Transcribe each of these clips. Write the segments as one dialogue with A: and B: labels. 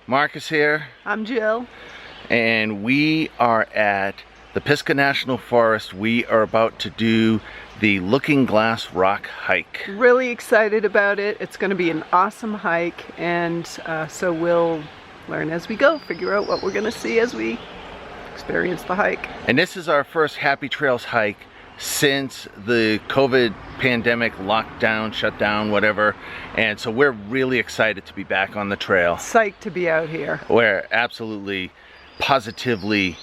A: Mark is here.
B: I'm Jill.
A: And we are at the Pisgah National Forest. We are about to do the Looking Glass Rock hike.
B: Really excited about it. It's going to be an awesome hike, and so we'll learn as we go, figure out what we're going to see as we experience the hike.
A: And this is our first Happy Trails hike since the COVID pandemic lockdown, shut down, whatever. And so we're really excited to be back on the trail.
B: Psyched to be out here.
A: We're absolutely, positively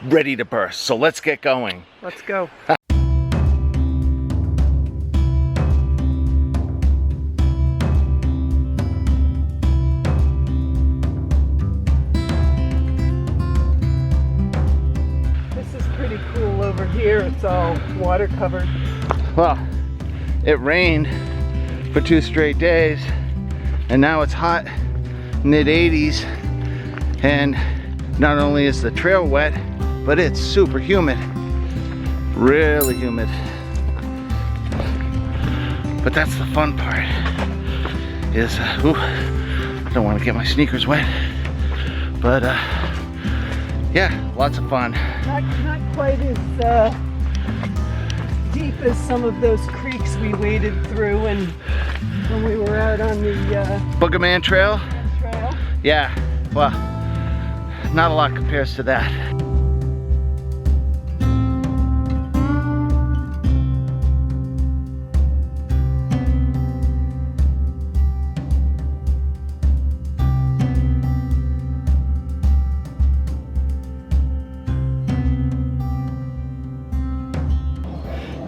A: ready to burst. So let's get going.
B: Let's go. Here it's all water covered.
A: Well, it rained for 2 straight days and now it's hot, mid 80s, and not only is the trail wet, but it's super humid, really humid. But that's the fun part, is I don't want to get my sneakers wet, but yeah, lots of fun.
B: Not quite as deep as some of those creeks we waded through when we were out on the
A: Boogerman Trail?
B: Trail.
A: Yeah, well, not a lot compares to that.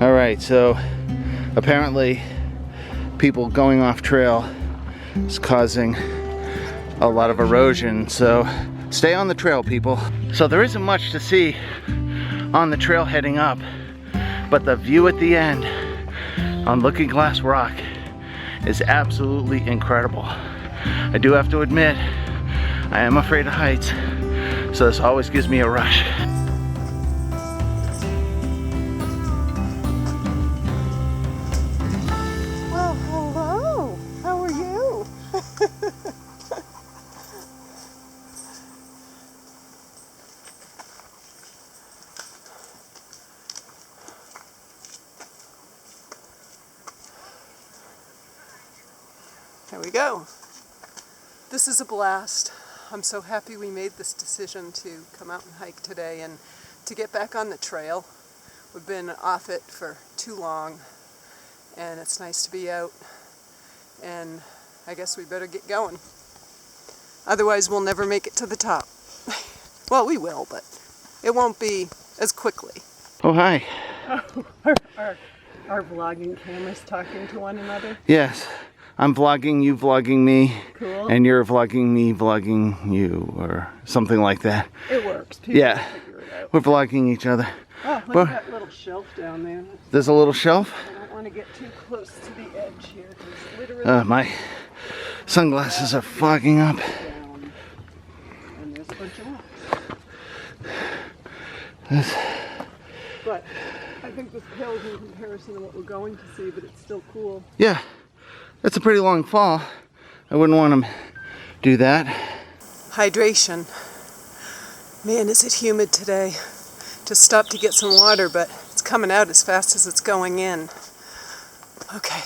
A: All right, so apparently people going off trail is causing a lot of erosion, so stay on the trail, people. So there isn't much to see on the trail heading up, but the view at the end on Looking Glass Rock is absolutely incredible. I do have to admit, I am afraid of heights, so this always gives me a rush.
B: There we go. This is a blast. I'm so happy we made this decision to come out and hike today and to get back on the trail. We've been off it for too long, and it's nice to be out, and I guess we better get going. Otherwise we'll never make it to the top. Well, we will, but it won't be as quickly.
A: Oh, hi.
B: Our vlogging cameras talking to one another.
A: Yes. I'm vlogging, you vlogging me,
B: cool.
A: And you're vlogging me, vlogging you, or something like that.
B: It works. People
A: yeah,
B: figure it out.
A: We're vlogging each other.
B: Oh, look at that little shelf down there.
A: There's a little shelf?
B: I don't want to get too close to the edge here. Literally
A: my sunglasses are fogging up.
B: Down. And there's a bunch of rocks. But I think this pales in comparison to what we're going to see, but it's still cool.
A: Yeah. It's a pretty long fall. I wouldn't want to do that.
B: Hydration. Man, is it humid today. Just stopped to get some water, but it's coming out as fast as it's going in. Okay.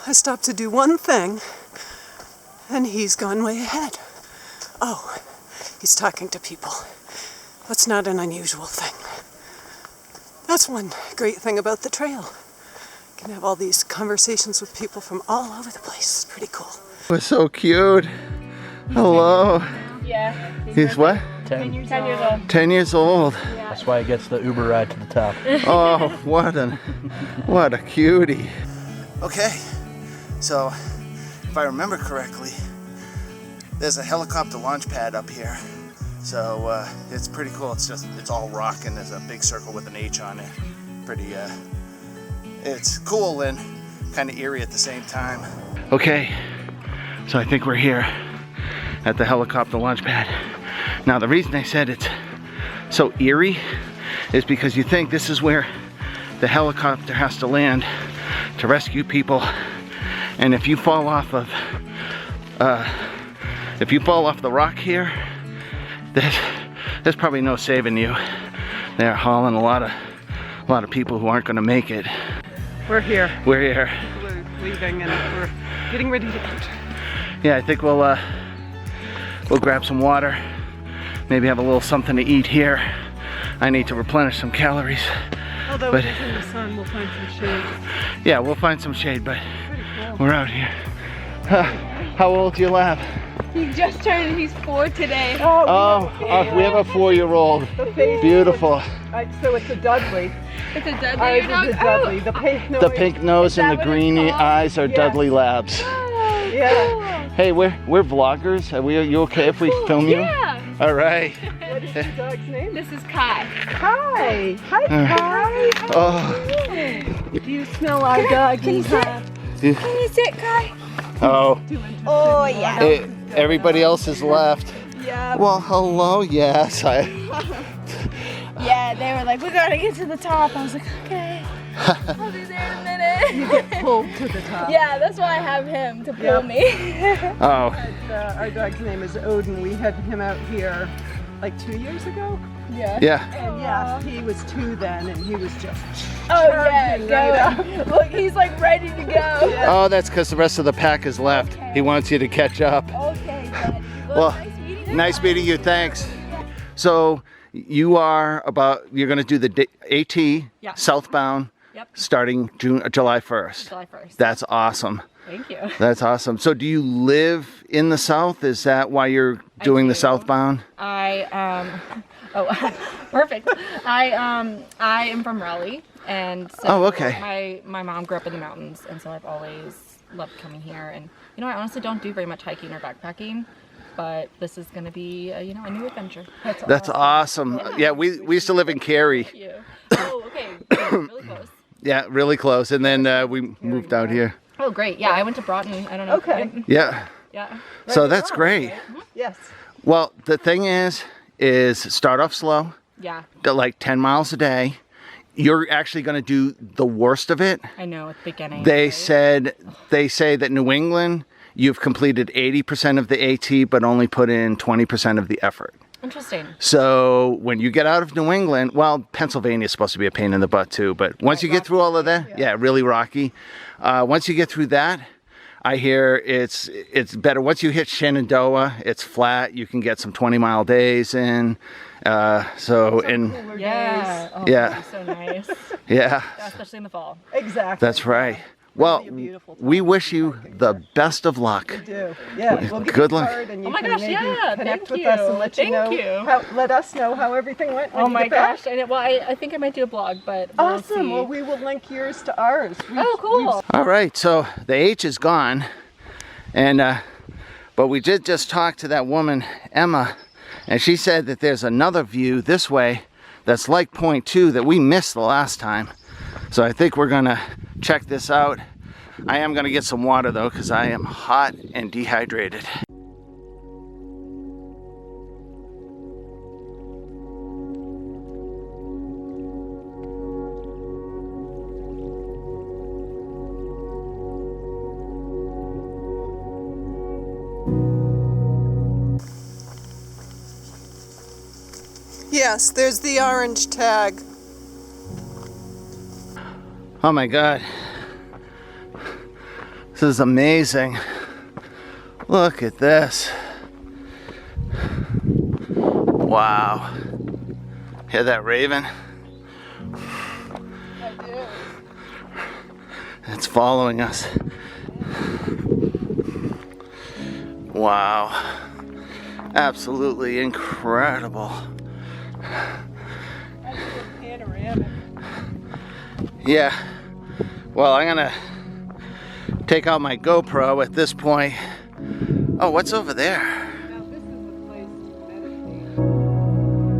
B: I stopped to do one thing, and he's gone way ahead. Oh, he's talking to people. That's not an unusual thing. That's one great thing about the trail. Can have all these conversations with people from all over the place. It's pretty cool.
A: We're so cute. Hello.
C: Yeah.
A: He's what?
C: 10 years old.
A: 10 years old.
C: Yeah.
D: That's why he gets the Uber ride to the top.
A: Oh, what a cutie. Okay, so if I remember correctly, there's a helicopter launch pad up here. So it's pretty cool. It's all rock and there's a big circle with an H on it. Pretty it's cool and kind of eerie at the same time. Okay, so I think we're here at the helicopter launch pad. Now the reason I said it's so eerie is because you think this is where the helicopter has to land to rescue people, and if you fall off of If you fall off the rock here, there's probably no saving you. They're hauling a lot of people who aren't going to make it.
B: We're here.
A: We're here.
B: We're leaving and we're getting ready to enter.
A: Yeah, I think we'll grab some water. Maybe have a little something to eat here. I need to replenish some calories.
B: Although
A: But-
B: it's in the sun, we'll find some shade.
A: Yeah, we'll find some shade, but
B: Pretty cool.
A: we're out here. How old do you laugh?
C: He just turned, he's 4 today.
A: Oh, we have a 4-year-old.
B: The face.
A: Beautiful.
B: So it's a Dudley.
C: It's a Dudley
B: Ours
C: dog.
B: is a Dudley. The pink nose.
A: The pink nose and
C: that
A: the
C: what it's
A: green
C: called?
A: eyes are
B: Yeah.
A: Dudley Labs.
C: Oh,
B: Yeah.
A: Hey, we're vloggers. Are you okay if we film you?
C: Yeah.
A: All right.
B: What is the dog's name?
C: This is Kai.
B: Hi. Hi, Kai.
A: Oh.
B: Do you smell our dog? Can you
C: Can you sit, Kai?
A: Oh.
C: Oh, yeah.
A: Everybody else has left.
C: Yeah.
A: Well, hello. Yes.
C: Yeah, they were like, we gotta get to the top. I was like, okay. I'll be there in a minute.
B: Pulled to the top.
C: Yeah, that's why I have him to pull
B: Yep.
C: me.
A: Oh.
B: Our dog's name is Odin. We had him out here like 2 years ago.
C: Yeah.
A: Yeah.
B: And yes, he was 2 then, and he was just
C: Oh, yeah,
B: charging right
C: go. Look, he's like ready to go.
A: Oh, that's because the rest of the pack is left.
C: Okay.
A: He wants you to catch up.
C: Okay, buddy.
A: Well,
C: nice meeting you.
A: Nice meeting you. Thanks. So you're going to do the AT
E: Yeah.
A: southbound
E: Yep.
A: starting July 1st.
E: July 1st.
A: That's awesome.
E: Thank you.
A: That's awesome. So do you live in the South? Is that why you're doing the
E: do.
A: southbound?
E: Perfect. I am from Raleigh, and so
A: Oh, okay.
E: my mom grew up in the mountains, and so I've always loved coming here. And you know, I honestly don't do very much hiking or backpacking, but this is going to be a new adventure.
A: That's awesome. Yeah, we used to live in Cary.
E: Thank you. Oh, okay. Really close.
A: Yeah, really close. And then we moved out here.
E: Oh, great. Yeah, I went to Broughton. I don't know.
B: Okay.
A: Yeah.
E: Yeah.
A: So that's great.
B: Yes.
A: Well, the thing is start off slow,
E: Yeah.
A: like 10 miles a day. You're actually going to do the worst of it.
E: I know at the beginning.
A: They
E: right?
A: say that New England, you've completed 80% of the AT, but only put in 20% of the effort.
E: Interesting.
A: So when you get out of New England, well, Pennsylvania is supposed to be a pain in the butt too, but once you get through all of that, yeah, really rocky. Once you get through that, I hear it's better. Once you hit Shenandoah, it's flat. You can get some 20-mile days in.
E: Yeah. Oh,
A: Yeah.
E: that'd be so nice.
A: Yeah,
E: Especially in the fall.
B: Exactly.
A: that's right. Well,
B: be a beautiful time.
A: we wish you the best of luck.
B: Do. Yeah. We'll give
A: Good
B: you a
A: luck.
B: card and you
E: Oh my
B: can
E: gosh,
B: maybe
E: yeah,
B: connect
E: thank
B: with us
E: you.
B: and let
E: Thank
B: you
E: you.
B: know. Let us know how everything went. When
E: Oh
B: you
E: my
B: get back.
E: gosh! I think I might do a blog, but we'll
B: Awesome.
E: see.
B: Well, we will link yours to ours.
E: Oh, cool.
A: All right, so the H is gone, and but we did just talk to that woman, Emma, and she said that there's another view this way that's like point 2 that we missed the last time. So I think we're gonna check this out. I am gonna get some water though, because I am hot and dehydrated.
B: Yes, there's the orange tag.
A: Oh my God. This is amazing. Look at this. Wow. Hear that raven?
C: I do.
A: It's following us. Wow. Absolutely incredible.
B: Panoramic.
A: Yeah. Well, I'm gonna take out my GoPro at this point. Oh, what's over there?
B: Now this is the place to meditate.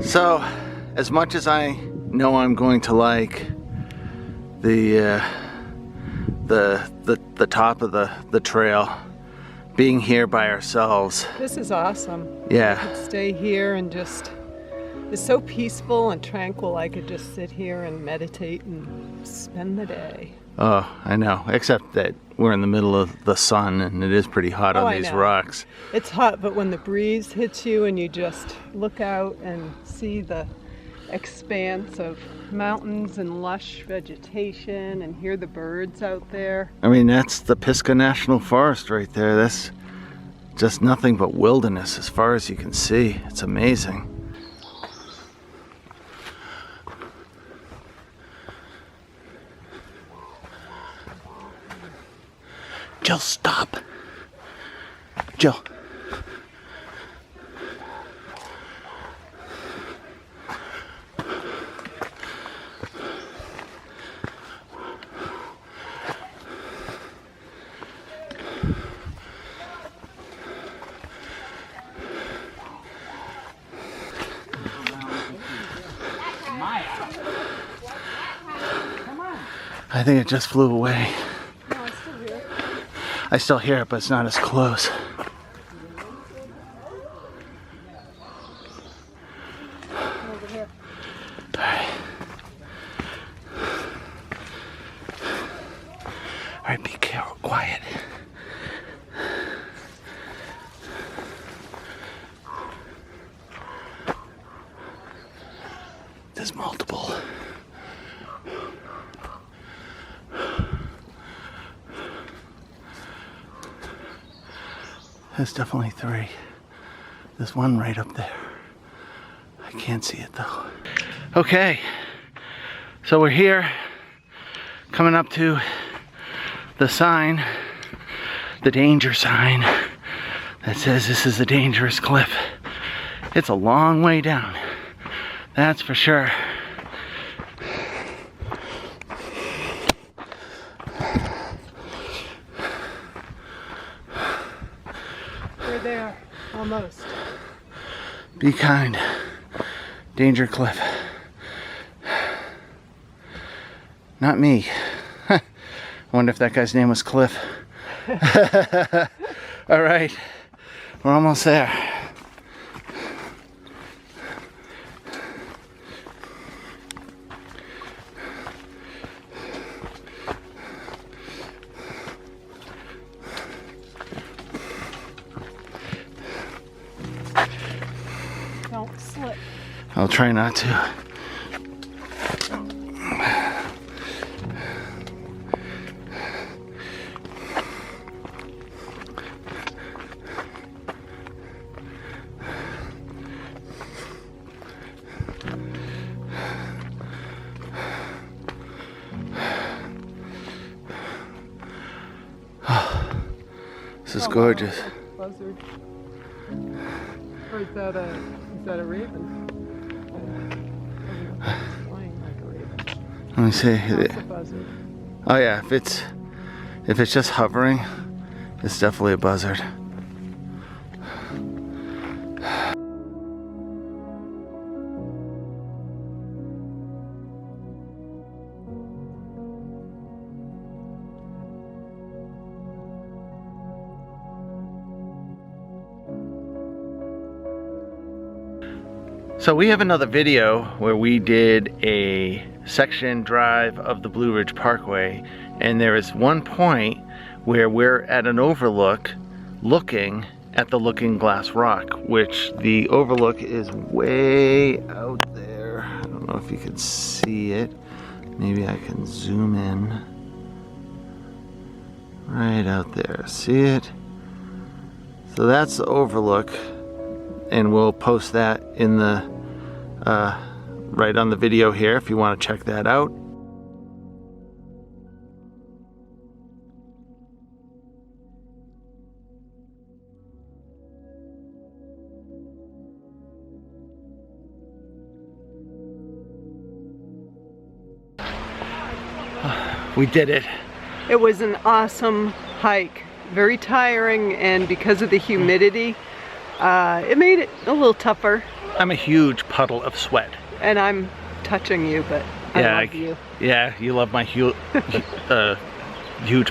A: So, as much as I know I'm going to like the top of the trail, being here by ourselves.
B: This is awesome.
A: Yeah.
B: I could stay here and just, it's so peaceful and tranquil. I could just sit here and meditate and spend the day.
A: Oh, I know. Except that we're in the middle of the sun and it is pretty hot on these rocks.
B: It's hot, but when the breeze hits you and you just look out and see the expanse of mountains and lush vegetation and hear the birds out there.
A: I mean, that's the Pisgah National Forest right there. That's just nothing but wilderness as far as you can see. It's amazing. Jill, stop. Jill. I think it just flew away.
B: No, I still hear it.
A: I still hear it, but it's not as close.
B: Over here.
A: Alright. Alright, be careful, quiet. There's multiple. There's definitely 3. There's one right up there. I can't see it though. Okay, so we're here, coming up to the sign, the danger sign that says this is a dangerous cliff. It's a long way down, that's for sure.
B: We're there, almost.
A: Be kind. Danger cliff. Not me. I wonder if that guy's name was Cliff. All right, we're almost there.
B: Don't slip.
A: I'll try not to. This is gorgeous.
B: Buzzard. Or is that a raven? Flying like a raven.
A: Let me see.
B: That's a buzzard.
A: Oh yeah, if it's just hovering, it's definitely a buzzard. So we have another video where we did a section drive of the Blue Ridge Parkway, and there is one point where we're at an overlook looking at the Looking Glass Rock, which the overlook is way out there. I don't know if you can see it. Maybe I can zoom in. Right out there, see it? So that's the overlook, and we'll post that in the right on the video here if you want to check that out. We did it.
B: It was an awesome hike. Very tiring, and because of the humidity, it made it a little tougher.
A: I'm a huge puddle of sweat.
B: And I'm touching you, but I love you.
A: Yeah, you love my huge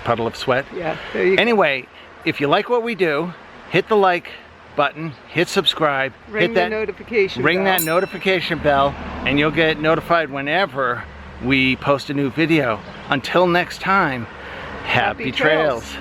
A: puddle of sweat.
B: Yeah, there you go.
A: Anyway, if you like what we do, hit the like button, hit subscribe,
B: Ring that notification bell.
A: That notification bell, and you'll get notified whenever we post a new video. Until next time, happy trails.